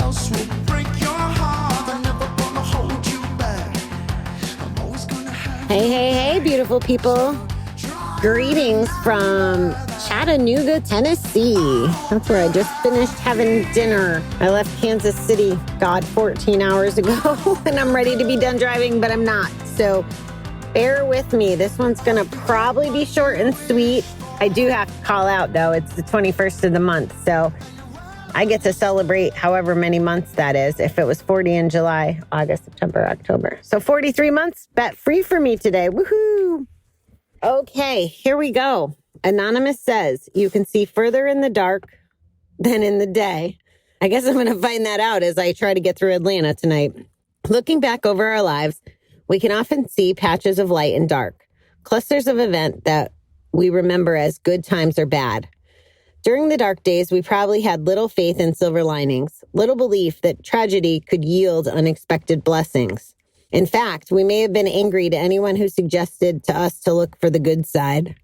else will break your heart. I'm never gonna hold you back. I'm always gonna have Hey, beautiful people. Greetings from Chattanooga, Tennessee. That's where I just finished having dinner. I left Kansas City, 14 hours ago, and I'm ready to be done driving, but I'm not. So bear with me. This one's going to probably be short and sweet. I do have to call out, though. It's the 21st of the month, so I get to celebrate however many months that is. If it was 40 in July, August, September, October. So 43 months, bet free for me today. Woohoo! Okay, here we go. Anonymous says, you can see further in the dark than in the day. I guess I'm going to find that out as I try to get through Atlanta tonight. Looking back over our lives, we can often see patches of light and dark, clusters of event that we remember as good times or bad. During the dark days, we probably had little faith in silver linings, little belief that tragedy could yield unexpected blessings. In fact, we may have been angry to anyone who suggested to us to look for the good side.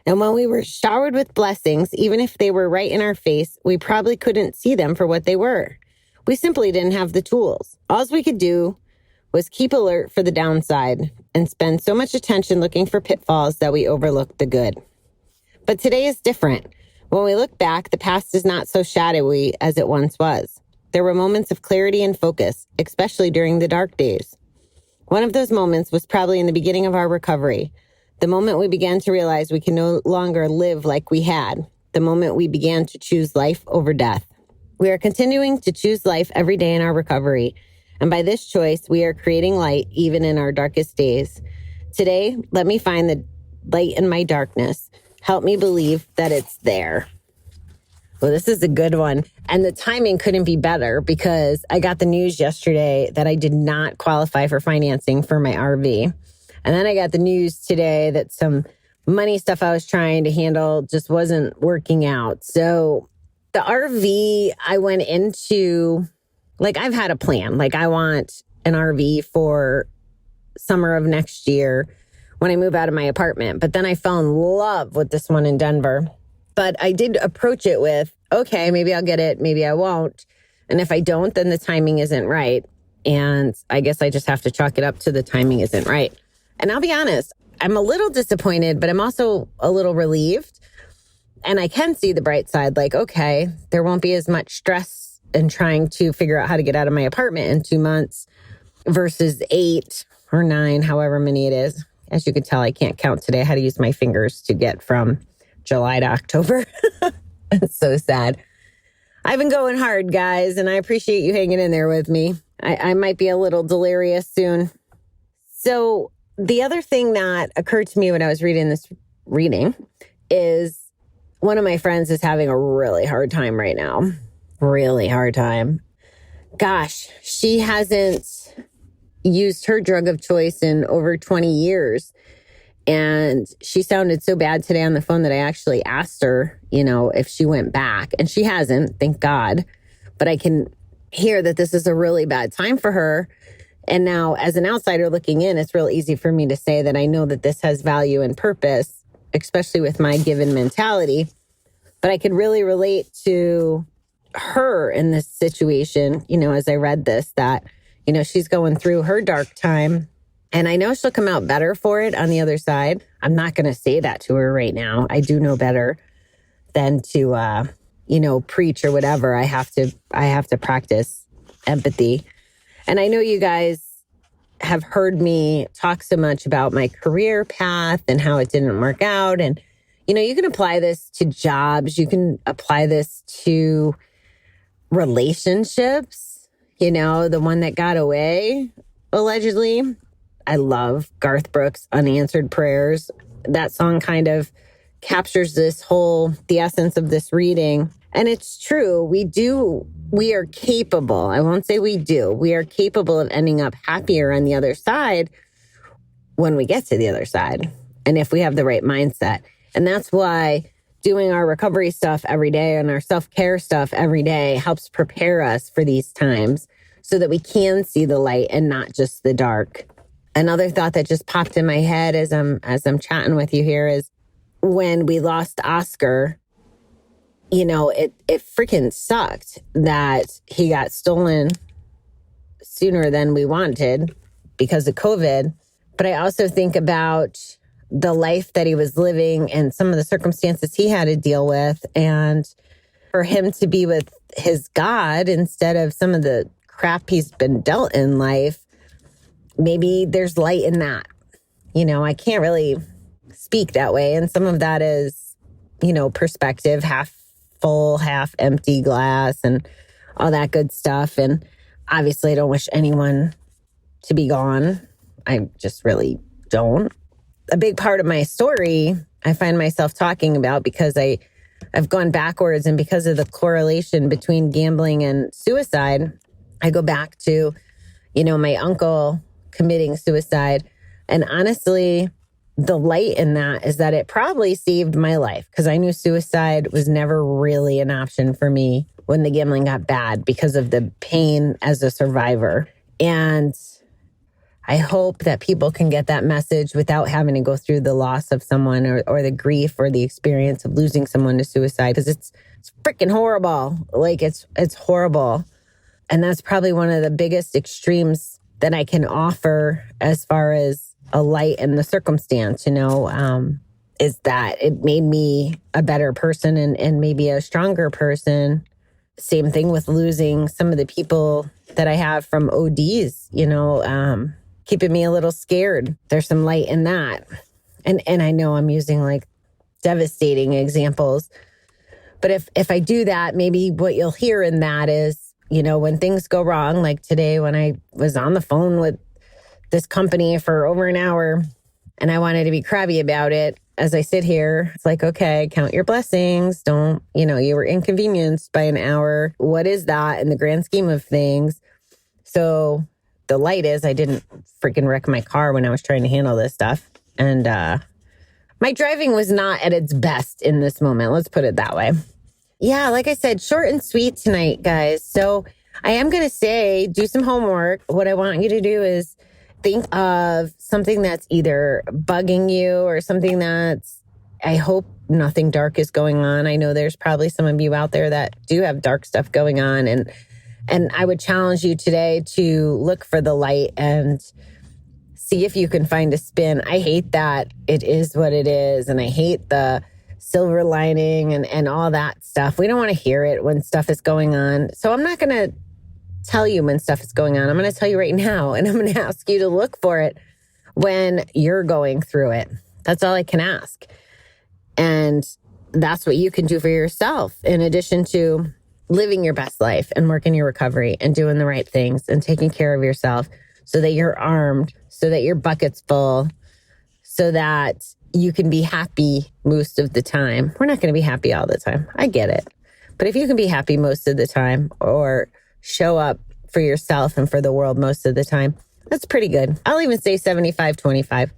And when we were showered with blessings, even if they were right in our face, we probably couldn't see them for what they were. We simply didn't have the tools. All we could do was keep alert for the downside and spend so much attention looking for pitfalls that we overlooked the good. But today is different. When we look back, the past is not so shadowy as it once was. There were moments of clarity and focus, especially during the dark days. One of those moments was probably in the beginning of our recovery. The moment we began to realize we can no longer live like we had. The moment we began to choose life over death. We are continuing to choose life every day in our recovery. And by this choice, we are creating light even in our darkest days. Today, let me find the light in my darkness. Help me believe that it's there. Well, this is a good one. And the timing couldn't be better because I got the news yesterday that I did not qualify for financing for my RV. And then I got the news today that some money stuff I was trying to handle just wasn't working out. So the RV I went into, I've had a plan. I want an RV for summer of next year when I move out of my apartment. But then I fell in love with this one in Denver. But I did approach it with, okay, maybe I'll get it, maybe I won't. And if I don't, then the timing isn't right. And I guess I just have to chalk it up to the timing isn't right. And I'll be honest, I'm a little disappointed, but I'm also a little relieved. And I can see the bright side, okay, there won't be as much stress in trying to figure out how to get out of my apartment in 2 months versus 8 or 9, however many it is. As you can tell, I can't count today. I had to use my fingers to get from July to October. It's so sad. I've been going hard, guys, and I appreciate you hanging in there with me. I might be a little delirious soon. So the other thing that occurred to me when I was reading this reading is one of my friends is having a really hard time right now. Really hard time. Gosh, she hasn't used her drug of choice in over 20 years. And she sounded so bad today on the phone that I actually asked her, if she went back. And she hasn't, thank God. But I can hear that this is a really bad time for her. And now, as an outsider looking in, it's real easy for me to say that I know that this has value and purpose, especially with my given mentality. But I could really relate to her in this situation, as I read this, that, she's going through her dark time. And I know she'll come out better for it on the other side. I'm not going to say that to her right now. I do know better than to, preach or whatever. I have to practice empathy. And I know you guys have heard me talk so much about my career path and how it didn't work out. And, you can apply this to jobs. You can apply this to relationships, the one that got away, allegedly. I love Garth Brooks' Unanswered Prayers. That song kind of captures the essence of this reading. And it's true. We are capable. I won't say we do. We are capable of ending up happier on the other side when we get to the other side. And if we have the right mindset. And that's why doing our recovery stuff every day and our self-care stuff every day helps prepare us for these times so that we can see the light and not just the dark. Another thought that just popped in my head as I'm chatting with you here is when we lost Oscar, it freaking sucked that he got stolen sooner than we wanted because of COVID. But I also think about the life that he was living and some of the circumstances he had to deal with. And for him to be with his God instead of some of the crap he's been dealt in life, maybe there's light in that. I can't really speak that way. And some of that is, perspective, half full, half empty glass and all that good stuff. And obviously I don't wish anyone to be gone. I just really don't. A big part of my story I find myself talking about because I've gone backwards, and because of the correlation between gambling and suicide, I go back to, my uncle committing suicide. And honestly, the light in that is that it probably saved my life, because I knew suicide was never really an option for me when the gambling got bad because of the pain as a survivor. And I hope that people can get that message without having to go through the loss of someone or the grief or the experience of losing someone to suicide, because it's freaking horrible. Like it's horrible. And that's probably one of the biggest extremes that I can offer as far as a light in the circumstance, is that it made me a better person and maybe a stronger person. Same thing with losing some of the people that I have from ODs, keeping me a little scared. There's some light in that. And I know I'm using like devastating examples, but if I do that, maybe what you'll hear in that is, when things go wrong, like today when I was on the phone with this company for over an hour and I wanted to be crabby about it. As I sit here, it's like, okay, count your blessings. Don't, you were inconvenienced by an hour. What is that in the grand scheme of things? So the light is I didn't freaking wreck my car when I was trying to handle this stuff. And my driving was not at its best in this moment. Let's put it that way. Yeah, like I said, short and sweet tonight, guys. So I am going to say, do some homework. What I want you to do is think of something that's either bugging you or something that's, I hope nothing dark is going on. I know there's probably some of you out there that do have dark stuff going on. And I would challenge you today to look for the light and see if you can find a spin. I hate that it is what it is. And I hate the silver lining and all that stuff. We don't want to hear it when stuff is going on. So I'm not going to tell you when stuff is going on. I'm going to tell you right now, and I'm going to ask you to look for it when you're going through it. That's all I can ask. And that's what you can do for yourself, in addition to living your best life and working your recovery and doing the right things and taking care of yourself so that you're armed, so that your bucket's full, so that you can be happy most of the time. We're not going to be happy all the time. I get it. But if you can be happy most of the time, or show up for yourself and for the world most of the time, that's pretty good. I'll even say 75-25.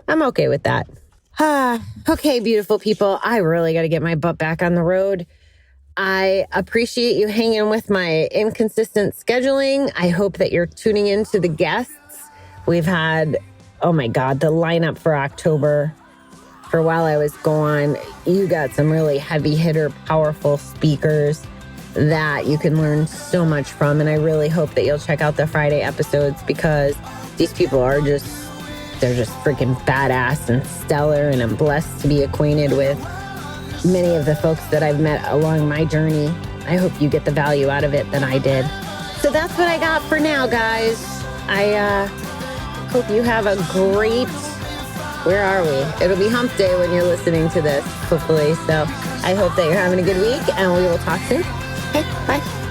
I'm okay with that. Okay, beautiful people. I really got to get my butt back on the road. I appreciate you hanging with my inconsistent scheduling. I hope that you're tuning into the guests. We've had, oh my God, the lineup for October. For while I was gone, you got some really heavy hitter, powerful speakers that you can learn so much from. And I really hope that you'll check out the Friday episodes, because these people are they're just freaking badass and stellar. And I'm blessed to be acquainted with many of the folks that I've met along my journey. I hope you get the value out of it that I did. So that's what I got for now, guys. I hope you have a great, where are we? It'll be hump day when you're listening to this, hopefully. So I hope that you're having a good week, and we will talk soon. Okay, bye.